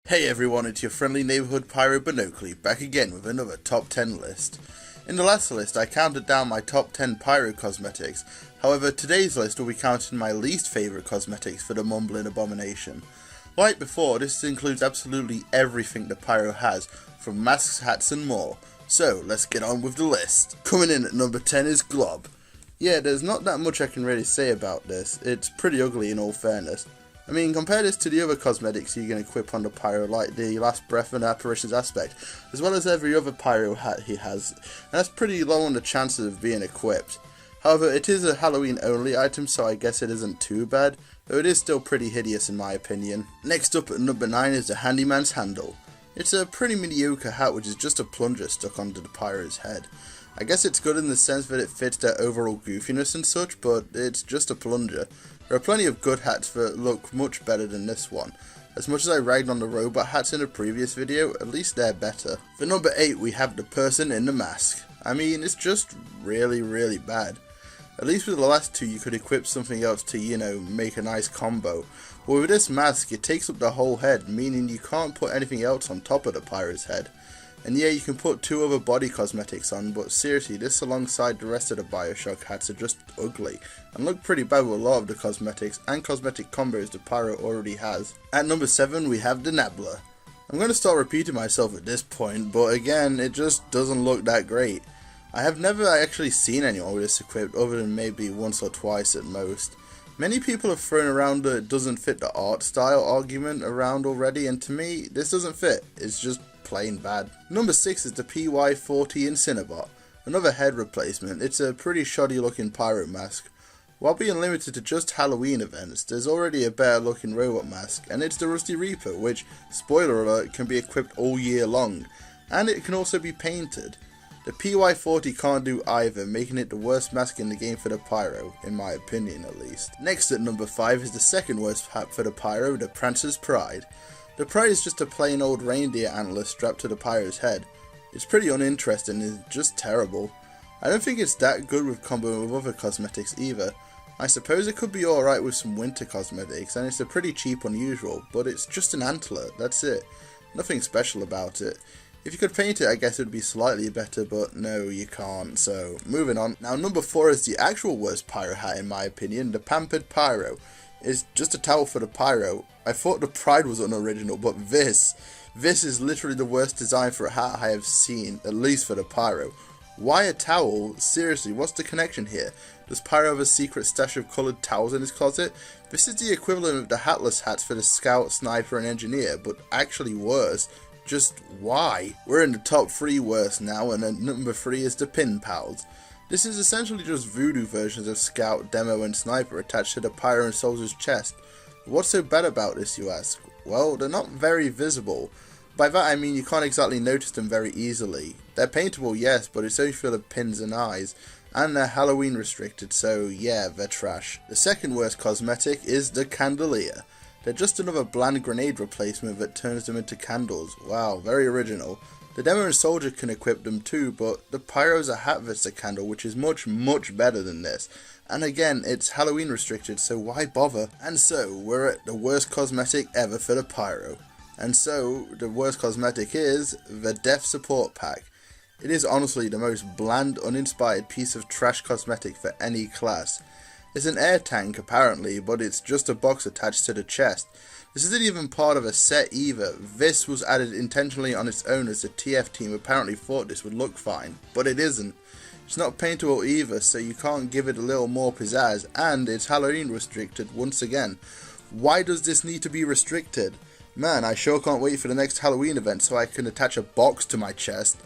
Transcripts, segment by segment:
Hey everyone, it's your friendly neighborhood Pyro BonOakley, back again with another top 10 list. In the last list I counted down my top 10 Pyro cosmetics, however today's list will be counting my least favourite cosmetics for the Mumbling Abomination. Like before, this includes absolutely everything the Pyro has, from masks, hats and more. So let's get on with the list. Coming in at number 10 is Glob. Yeah, there's not that much I can really say about this, it's pretty ugly in all fairness. I mean, compare this to the other cosmetics you can equip on the Pyro, like the Last Breath and Apparitions aspect, as well as every other Pyro hat he has, and that's pretty low on the chances of being equipped. However, it is a Halloween only item, so I guess it isn't too bad, though it is still pretty hideous in my opinion. Next up at number 9 is the Handyman's Handle. It's a pretty mediocre hat which is just a plunger stuck onto the Pyro's head. I guess it's good in the sense that it fits their overall goofiness and such, but it's just a plunger. There are plenty of good hats that look much better than this one. As much as I ragged on the robot hats in a previous video, at least they're better. For number 8 we have the person in the mask. I mean, it's just really bad. At least with the last two you could equip something else to, you know, make a nice combo. But with this mask it takes up the whole head, meaning you can't put anything else on top of the Pyro's head. And yeah, you can put two other body cosmetics on, but seriously, this alongside the rest of the Bioshock hats are just ugly, and look pretty bad with a lot of the cosmetics and cosmetic combos the Pyro already has. At number 7 we have the Nibbler. I'm going to start repeating myself at this point, but again, it just doesn't look that great. I have never actually seen anyone with this equipped other than maybe once or twice at most. Many people have thrown around the it doesn't fit the art style argument around already, and to me, this doesn't fit, it's just plain bad. Number 6 is the PY40 Incinerbot, another head replacement. It's a pretty shoddy looking Pyro mask. While being limited to just Halloween events, there's already a better looking robot mask, and it's the Rusty Reaper, which, spoiler alert, can be equipped all year long, and it can also be painted. The PY40 can't do either, making it the worst mask in the game for the Pyro, in my opinion at least. Next at number 5 is the second worst hat for the Pyro, the Prancer's Pride. The Pride is just a plain old reindeer antler strapped to the Pyro's head. It's pretty uninteresting and just terrible. I don't think it's that good with comboing with other cosmetics either. I suppose it could be alright with some winter cosmetics, and it's a pretty cheap unusual, but it's just an antler, that's it. Nothing special about it. If you could paint it I guess it would be slightly better, but no you can't, so moving on. Now number 4 is the actual worst Pyro hat in my opinion, the Pampered Pyro. It's just a towel for the Pyro. I thought the Pride was unoriginal, but this is literally the worst design for a hat I have seen, at least for the Pyro. Why a towel? Seriously, what's the connection here? Does Pyro have a secret stash of coloured towels in his closet? This is the equivalent of the hatless hats for the Scout, Sniper and Engineer, but actually worse. Just why? We're in the top 3 worst now, and at number 3 is the Pin Pals. This is essentially just voodoo versions of Scout, Demo and Sniper attached to the Pyro and Soldier's chest. What's so bad about this, you ask? Well, they're not very visible. By that I mean you can't exactly notice them very easily. They're paintable, yes, but it's only for the pins and eyes. And they're Halloween restricted, so yeah, they're trash. The second worst cosmetic is the Candelier. They're just another bland grenade replacement that turns them into candles. Wow, very original. The Demo and Soldier can equip them too, but the Pyro's a hat that's a candle, which is much better than this. And again, it's Halloween restricted, so why bother? And so, we're at the worst cosmetic ever for the Pyro. And so, the worst cosmetic is the Death Support Pack. It is honestly the most bland, uninspired piece of trash cosmetic for any class. It's an air tank apparently, but it's just a box attached to the chest. This isn't even part of a set either. This was added intentionally on its own as the TF team apparently thought this would look fine, but it isn't. It's not paintable either, so you can't give it a little more pizzazz, and it's Halloween restricted once again. Why does this need to be restricted? Man, I sure can't wait for the next Halloween event so I can attach a box to my chest.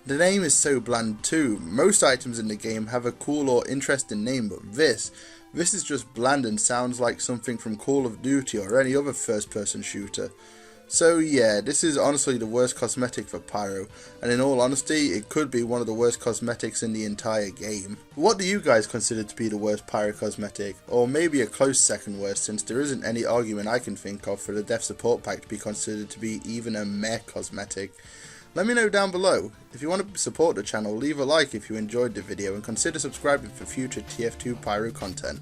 The name is so bland too. Most items in the game have a cool or interesting name, but this is just bland and sounds like something from Call of Duty or any other first person shooter. So yeah, this is honestly the worst cosmetic for Pyro, and in all honesty, it could be one of the worst cosmetics in the entire game. What do you guys consider to be the worst Pyro cosmetic? Or maybe a close second worst, since there isn't any argument I can think of for the Death Support Pack to be considered to be even a meh cosmetic. Let me know down below. If you want to support the channel, leave a like if you enjoyed the video and consider subscribing for future TF2 Pyro content.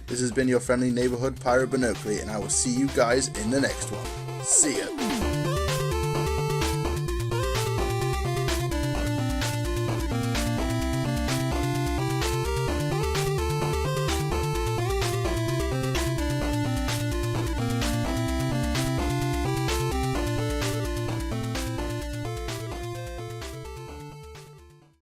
This has been your friendly neighborhood Pyro BonOakley, and I will see you guys in the next one. See ya!